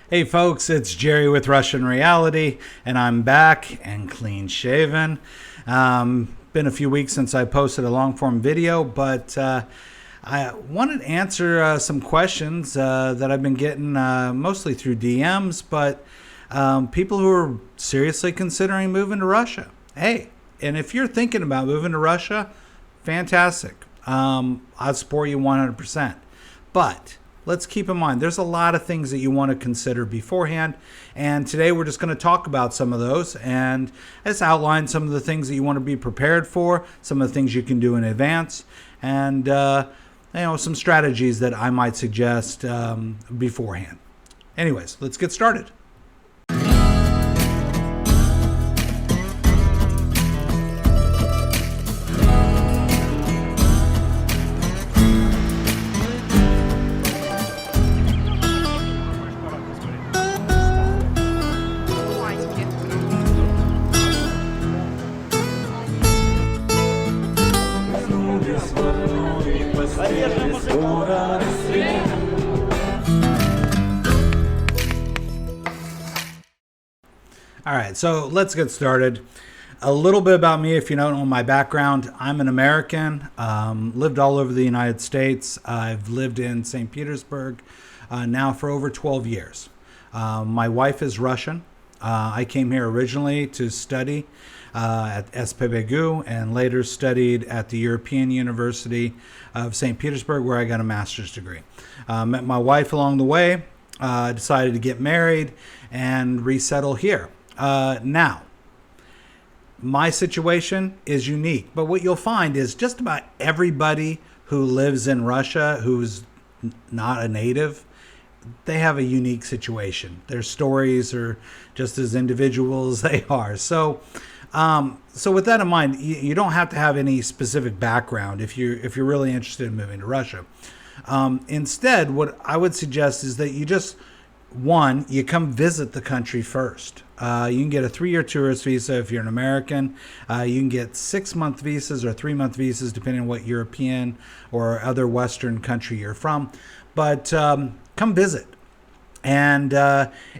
Hey folks, it's Jerry with Russian Reality, and I'm back and clean shaven. Been a few weeks since I posted a long form video, but I wanted to answer some questions that I've been getting mostly through DMs, but people who are seriously considering moving to Russia. Hey, and if you're thinking about moving to Russia, fantastic. I'll support you 100%. But let's keep in mind, there's a lot of things that you want to consider beforehand. And today we're just going to talk about some of those and just outline some of the things that you want to be prepared for, some of the things you can do in advance, and some strategies that I might suggest beforehand. Anyways, let's get started. All right, so let's get started. A little bit about me, if you don't know my background. I'm an American, lived all over the United States. I've lived in St. Petersburg now for over 12 years. My wife is Russian. I came here originally to study at SPBGU and later studied at the European University of St. Petersburg, where I got a master's degree. Met my wife along the way, decided to get married and resettle here. Now, my situation is unique, but what you'll find is just about everybody who lives in Russia who's not a native, they have a unique situation. Their stories are just as individual as they are. So with that in mind, you don't have to have any specific background if you're really interested in moving to Russia. Instead, what I would suggest is that you come visit the country first. You can get a 3-year tourist visa if you're an American. You can get 6-month visas or 3-month visas, depending on what European or other Western country you're from. But come visit. And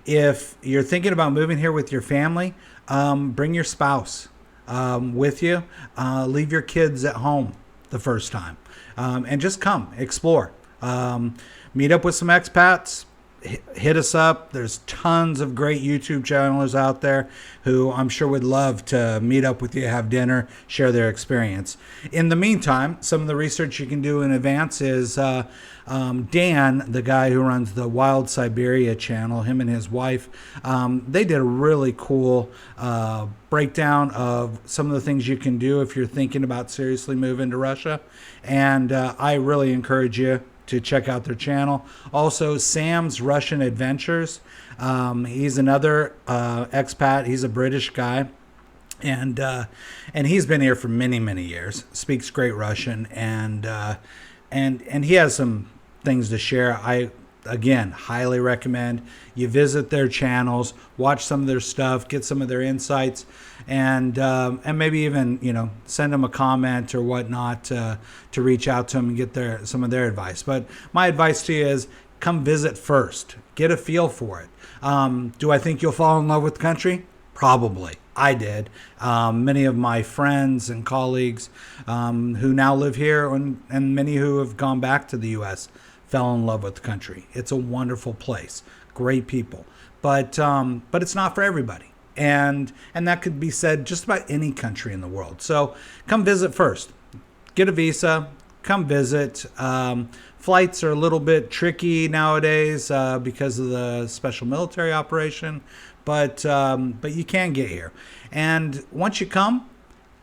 if you're thinking about moving here with your family, bring your spouse with you. Leave your kids at home the first time. And just come, explore. Meet up with some expats. Hit us up. There's tons of great YouTube channels out there who I'm sure would love to meet up with you, have dinner, share their experience. In the meantime, some of the research you can do in advance is Dan, the guy who runs the Wild Siberia channel, him and his wife, they did a really cool breakdown of some of the things you can do if you're thinking about seriously moving to Russia. And I really encourage you to check out their channel. Also, Sam's Russian Adventures. He's another expat. He's a British guy, and he's been here for many years. Speaks great Russian, and he has some things to share. I again highly recommend you visit their channels, watch some of their stuff, get some of their insights, and maybe even send them a comment or whatnot to reach out to them and get some of their advice. But my advice to you is come visit first, get a feel for it. Do I think you'll fall in love with the country? Probably. I did. Many of my friends and colleagues who now live here and many who have gone back to the U.S. fell in love with the country. It's a wonderful place, great people, but it's not for everybody. And that could be said just about any country in the world. So come visit first. Get a visa. Come visit. Flights are a little bit tricky nowadays because of the special military operation, but you can get here. And once you come,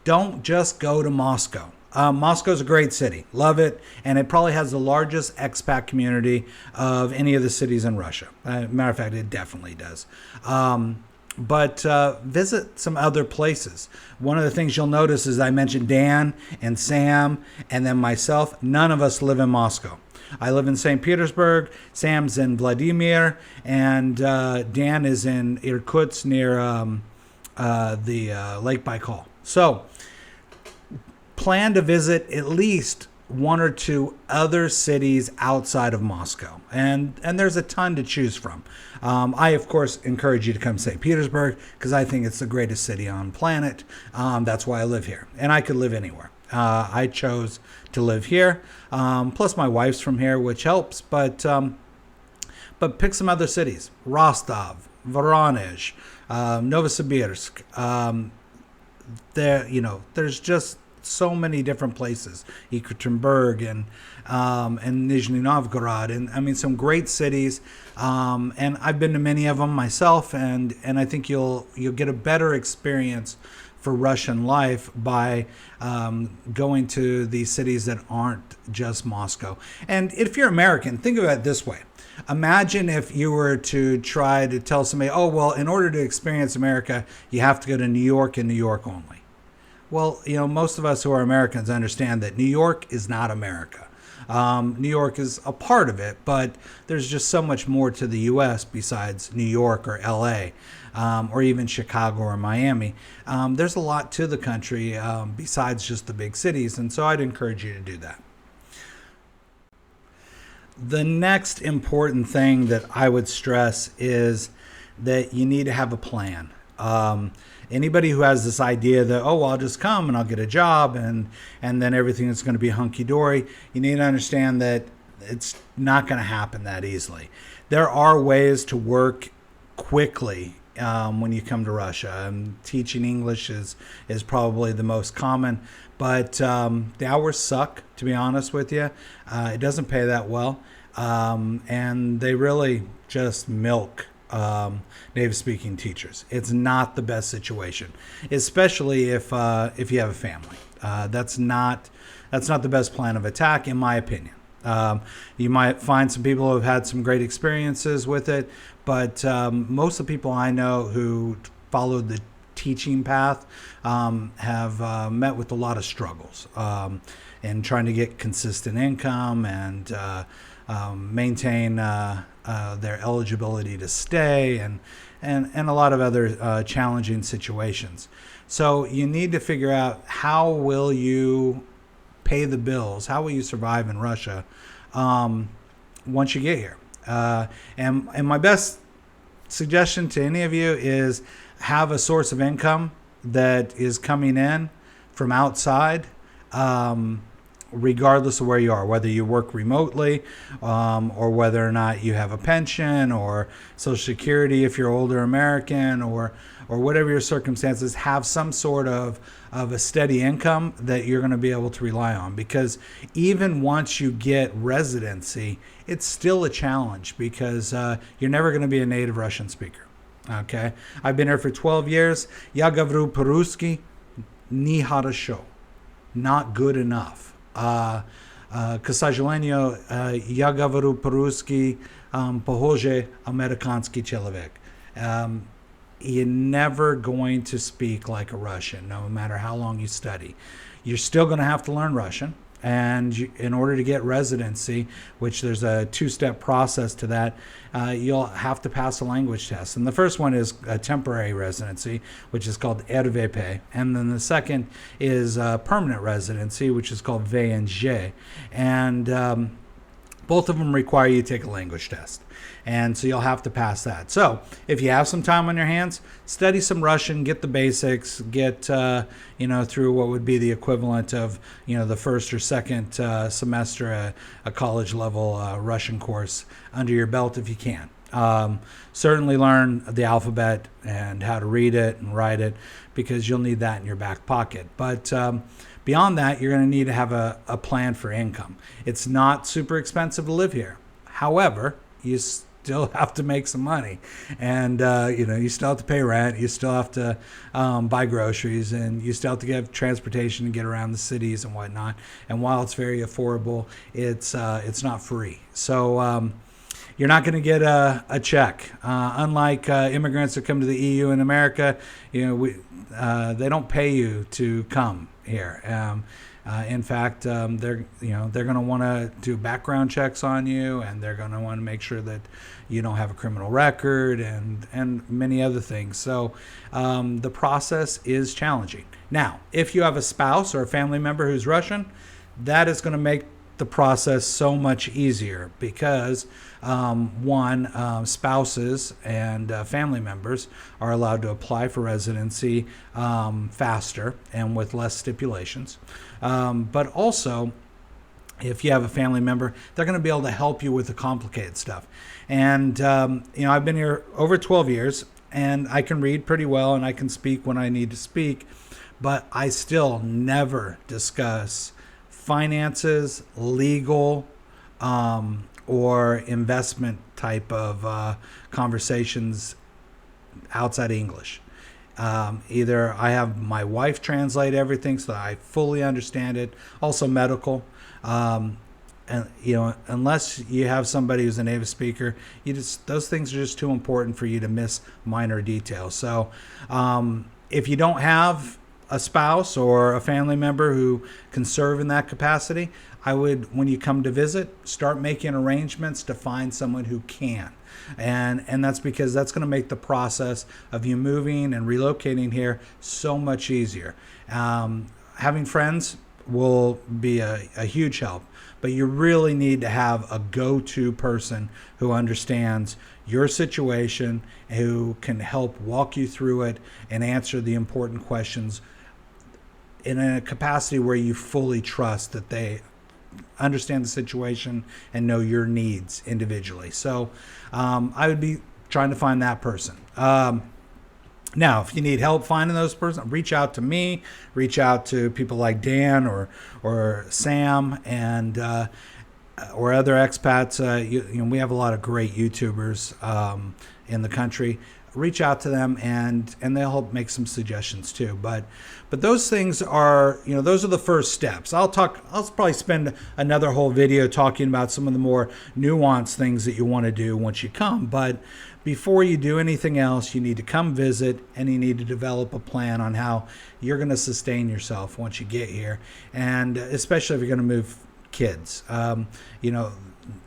don't just go to Moscow. Moscow's a great city. Love it. And it probably has the largest expat community of any of the cities in Russia. Matter of fact, it definitely does. But visit some other places. One of the things you'll notice is I mentioned Dan and Sam and then myself. None of us live in Moscow. I live in St. Petersburg. Sam's in Vladimir. And Dan is in Irkutsk near the Lake Baikal. So plan to visit at least one or two other cities outside of Moscow, and there's a ton to choose from. I of course encourage you to come to St. Petersburg because I think it's the greatest city on planet. That's why I live here, and I could live anywhere. I chose to live here. Plus, my wife's from here, which helps. But pick some other cities: Rostov, Voronezh, Novosibirsk. There's just so many different places, Ekaterinburg and Nizhny Novgorod, and I mean some great cities. And I've been to many of them myself, and I think you'll get a better experience for Russian life by going to these cities that aren't just Moscow. And if you're American, think about it this way. Imagine if you were to try to tell somebody, oh, well, in order to experience America, you have to go to New York and New York only. Well, most of us who are Americans understand that New York is not America. New York is a part of it, but there's just so much more to the U.S. besides New York or L.A. Or even Chicago or Miami. There's a lot to the country besides just the big cities, and so I'd encourage you to do that. The next important thing that I would stress is that you need to have a plan. Anybody who has this idea that, oh, well, I'll just come and I'll get a job and then everything is going to be hunky-dory, you need to understand that it's not going to happen that easily. There are ways to work quickly when you come to Russia. Teaching English is probably the most common, but the hours suck, to be honest with you. It doesn't pay that well, and they really just milk native speaking teachers. It's not the best situation, especially if you have a family. That's not the best plan of attack, in my opinion. You might find some people who have had some great experiences with it, but most of the people I know who followed the teaching path have met with a lot of struggles in trying to get consistent income and maintain their eligibility to stay and a lot of other challenging situations. So you need to figure out, how will you pay the bills? How will you survive in Russia once you get here? And my best suggestion to any of you is have a source of income that is coming in from outside, regardless of where you are, whether you work remotely or whether or not you have a pension or Social Security if you're older American, or whatever your circumstances. Have some sort of a steady income that you're going to be able to rely on, because even once you get residency, it's still a challenge because you're never going to be a native Russian speaker. Okay, I've been here for 12 years. Я говорю по-русски не хорошо, not good enough. К сожалению, я говорю по-русски похоже американский человек. You're never going to speak like a Russian, no matter how long you study. You're still going to have to learn Russian. And in order to get residency, which there's a two-step process to that, you'll have to pass a language test. And the first one is a temporary residency, which is called RVP. And then the second is permanent residency, which is called VNG. And both of them require you to take a language test. And so you'll have to pass that. So if you have some time on your hands, study some Russian, get the basics, get through what would be the equivalent of the first or second semester a college level Russian course under your belt if you can. Certainly learn the alphabet and how to read it and write it, because you'll need that in your back pocket. But beyond that, you're going to need to have a plan for income. It's not super expensive to live here. However, you still have to make some money, and you still have to pay rent, you still have to buy groceries, and you still have to get transportation to get around the cities and whatnot. And while it's very affordable, it's not free. So you're not going to get a check. Unlike immigrants that come to the EU and America, they don't pay you to come here. In fact, they're going to want to do background checks on you, and they're going to want to make sure that you don't have a criminal record and many other things. So the process is challenging. Now, if you have a spouse or a family member who's Russian, that is going to make the process so much easier because spouses and family members are allowed to apply for residency faster and with less stipulations. But also, if you have a family member, they're going to be able to help you with the complicated stuff. And, I've been here over 12 years and I can read pretty well and I can speak when I need to speak, but I still never discuss finances, legal, or investment type of conversations outside English. Either I have my wife translate everything so that I fully understand it, also medical. And unless you have somebody who's a native speaker, those things are just too important for you to miss minor details. So if you don't have a spouse or a family member who can serve in that capacity, I would, when you come to visit, start making arrangements to find someone who can. And that's because that's going to make the process of you moving and relocating here so much easier. Having friends will be a huge help, but you really need to have a go-to person who understands your situation, who can help walk you through it and answer the important questions in a capacity where you fully trust that they understand the situation and know your needs individually. So I would be trying to find that person. Now, if you need help finding those persons, reach out to me, reach out to people like Dan or Sam and or other expats. We have a lot of great YouTubers in the country. Reach out to them and they'll help make some suggestions too. But those things are, those are the first steps. I'll probably spend another whole video talking about some of the more nuanced things that you want to do once you come. But before you do anything else, you need to come visit and you need to develop a plan on how you're going to sustain yourself once you get here. And especially if you're going to move kids,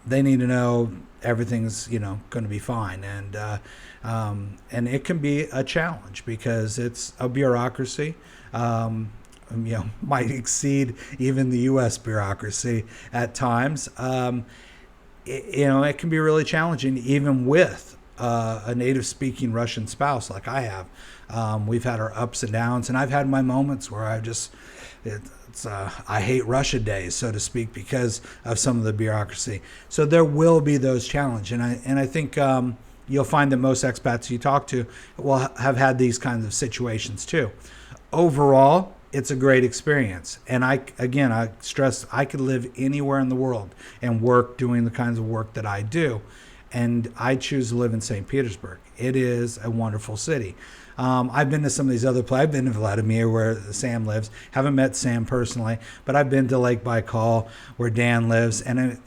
they need to know everything's going to be fine, and it can be a challenge because it's a bureaucracy. Might exceed even the U.S. bureaucracy at times. It can be really challenging even with a native-speaking Russian spouse like I have. We've had our ups and downs, and I've had my moments where I hate Russia days, so to speak, because of some of the bureaucracy. So there will be those challenges, and I think you'll find that most expats you talk to will have had these kinds of situations too. Overall, it's a great experience, and I stress I could live anywhere in the world and work doing the kinds of work that I do, and I choose to live in St. Petersburg. It is a wonderful city. I've been to some of these other places. I've been to Vladimir, where Sam lives. Haven't met Sam personally, but I've been to Lake Baikal, where Dan lives. And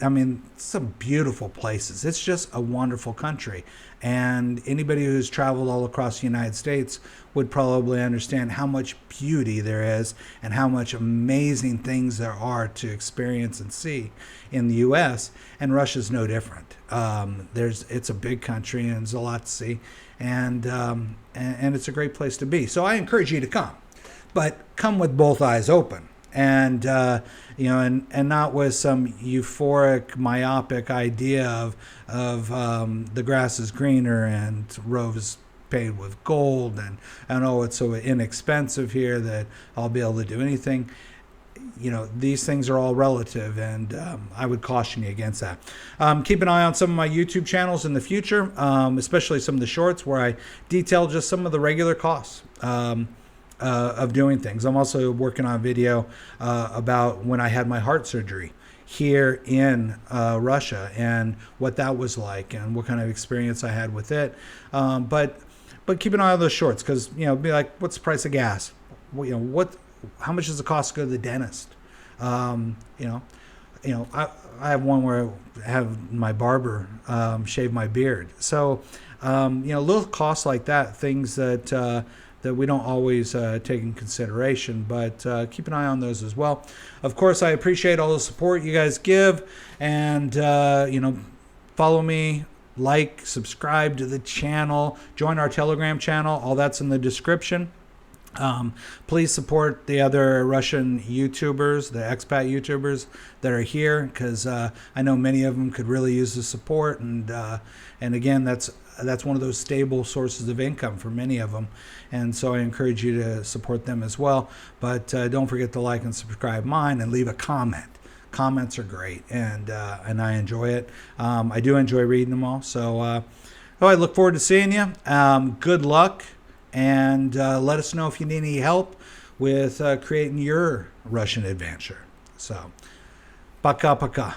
some beautiful places. It's just a wonderful country. And anybody who's traveled all across the United States would probably understand how much beauty there is and how much amazing things there are to experience and see in the U.S. And Russia's no different. It's a big country and there's a lot to see. And it's a great place to be. So I encourage you to come, but come with both eyes open, and and not with some euphoric, myopic idea of the grass is greener and rose paved with gold, and it's so inexpensive here that I'll be able to do anything. These things are all relative, and I would caution you against that. Keep an eye on some of my YouTube channels in the future, especially some of the shorts where I detail just some of the regular costs of doing things. I'm also working on a video about when I had my heart surgery here in Russia and what that was like and what kind of experience I had with it. But keep an eye on those shorts because, be like, what's the price of gas? How much does it cost to go to the dentist? I have one where I have my barber shave my beard. So, little costs like that, things that we don't always take in consideration, but keep an eye on those as well. Of course, I appreciate all the support you guys give, and follow me, subscribe to the channel, join our Telegram channel. All that's in the description. Please support the other Russian YouTubers, the expat YouTubers that are here, because I know many of them could really use the support. And again, that's one of those stable sources of income for many of them. And so I encourage you to support them as well. But don't forget to like and subscribe mine and leave a comment. Comments are great, and I enjoy it. I do enjoy reading them all. So I look forward to seeing you. Good luck. And let us know if you need any help with creating your Russian adventure. So, пока-пока.